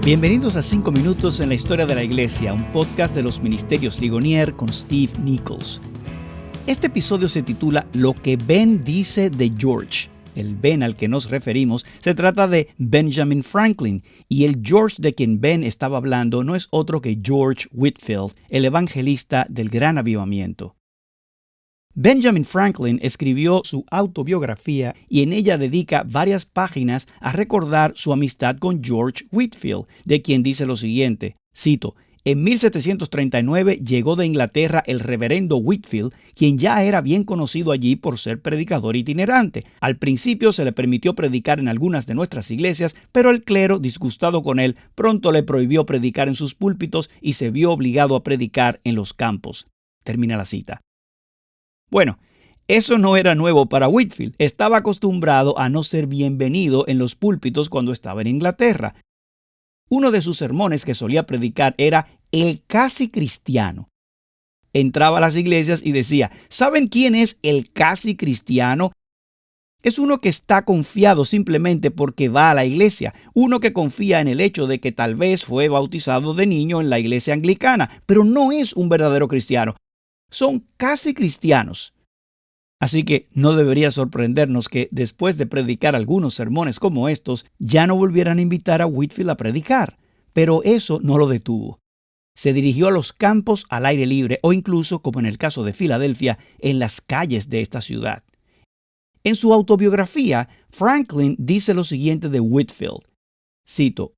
Bienvenidos a 5 minutos en la historia de la iglesia, un podcast de los Ministerios Ligonier con Steve Nichols. Este episodio se titula Lo que Ben dice de George. El Ben al que nos referimos se trata de Benjamin Franklin, y el George de quien Ben estaba hablando no es otro que George Whitefield, el evangelista del Gran Avivamiento. Benjamin Franklin escribió su autobiografía y en ella dedica varias páginas a recordar su amistad con George Whitefield, de quien dice lo siguiente, cito, en 1739 llegó de Inglaterra el reverendo Whitefield, quien ya era bien conocido allí por ser predicador itinerante. Al principio se le permitió predicar en algunas de nuestras iglesias, pero el clero, disgustado con él, pronto le prohibió predicar en sus púlpitos y se vio obligado a predicar en los campos. Termina la cita. Bueno, eso no era nuevo para Whitefield. Estaba acostumbrado a no ser bienvenido en los púlpitos cuando estaba en Inglaterra. Uno de sus sermones que solía predicar era el casi cristiano. Entraba a las iglesias y decía, ¿saben quién es el casi cristiano? Es uno que está confiado simplemente porque va a la iglesia, uno que confía en el hecho de que tal vez fue bautizado de niño en la iglesia anglicana, pero no es un verdadero cristiano. Son casi cristianos. Así que no debería sorprendernos que después de predicar algunos sermones como estos, ya no volvieran a invitar a Whitefield a predicar. Pero eso no lo detuvo. Se dirigió a los campos al aire libre o incluso, como en el caso de Filadelfia, en las calles de esta ciudad. En su autobiografía, Franklin dice lo siguiente de Whitefield. Cito,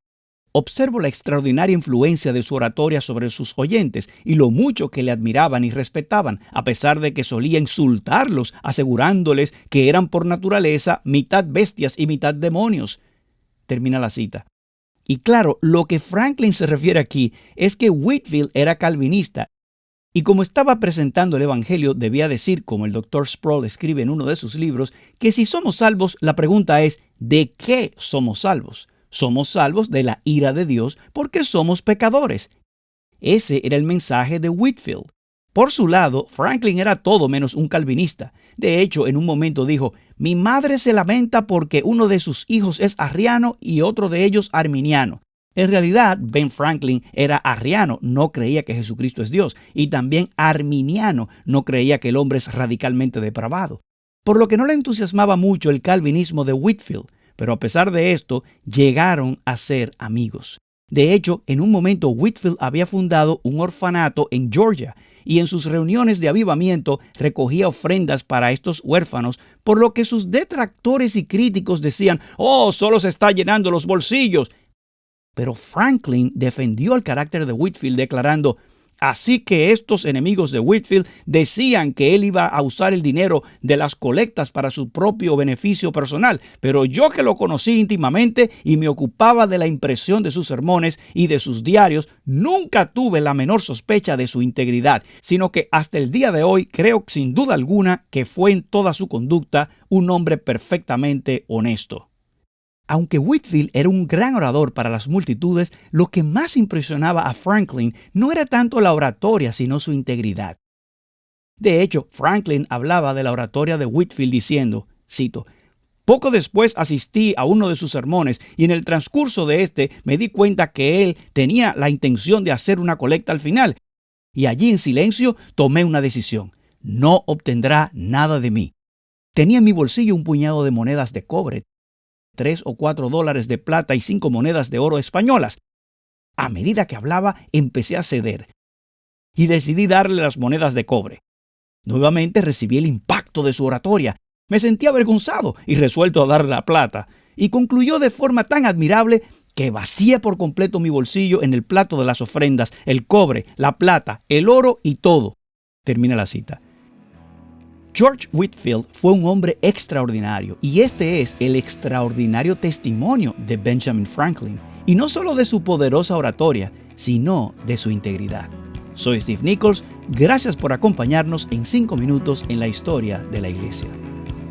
observo la extraordinaria influencia de su oratoria sobre sus oyentes y lo mucho que le admiraban y respetaban, a pesar de que solía insultarlos, asegurándoles que eran por naturaleza mitad bestias y mitad demonios. Termina la cita. Y claro, lo que Franklin se refiere aquí es que Whitefield era calvinista y como estaba presentando el evangelio debía decir, como el Dr. Sproul escribe en uno de sus libros, que si somos salvos, la pregunta es ¿de qué somos salvos? Somos salvos de la ira de Dios porque somos pecadores. Ese era el mensaje de Whitefield. Por su lado, Franklin era todo menos un calvinista. De hecho, en un momento dijo, mi madre se lamenta porque uno de sus hijos es arriano y otro de ellos arminiano. En realidad, Ben Franklin era arriano, no creía que Jesucristo es Dios, y también arminiano, no creía que el hombre es radicalmente depravado. Por lo que no le entusiasmaba mucho el calvinismo de Whitefield. Pero a pesar de esto, llegaron a ser amigos. De hecho, en un momento Whitefield había fundado un orfanato en Georgia y en sus reuniones de avivamiento recogía ofrendas para estos huérfanos, por lo que sus detractores y críticos decían, ¡oh, solo se está llenando los bolsillos! Pero Franklin defendió el carácter de Whitefield declarando, así que estos enemigos de Whitefield decían que él iba a usar el dinero de las colectas para su propio beneficio personal, pero yo que lo conocí íntimamente y me ocupaba de la impresión de sus sermones y de sus diarios, nunca tuve la menor sospecha de su integridad, sino que hasta el día de hoy creo sin duda alguna que fue en toda su conducta un hombre perfectamente honesto. Aunque Whitefield era un gran orador para las multitudes, lo que más impresionaba a Franklin no era tanto la oratoria, sino su integridad. De hecho, Franklin hablaba de la oratoria de Whitefield diciendo, cito, poco después asistí a uno de sus sermones y en el transcurso de este me di cuenta que él tenía la intención de hacer una colecta al final. Y allí en silencio tomé una decisión. No obtendrá nada de mí. Tenía en mi bolsillo un puñado de monedas de cobre, $3 o $4 de plata y 5 monedas de oro españolas. A medida que hablaba, empecé a ceder y decidí darle las monedas de cobre. Nuevamente recibí el impacto de su oratoria. Me sentí avergonzado y resuelto a darle la plata. Y concluyó de forma tan admirable que vacié por completo mi bolsillo en el plato de las ofrendas, el cobre, la plata, el oro y todo. Termina la cita. George Whitefield fue un hombre extraordinario y este es el extraordinario testimonio de Benjamin Franklin, y no solo de su poderosa oratoria, sino de su integridad. Soy Steve Nichols, gracias por acompañarnos en 5 minutos en la historia de la iglesia.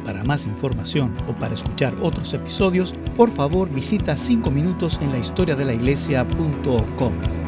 Para más información o para escuchar otros episodios, por favor visita 5minutosenlahistoriadelaiglessia.com.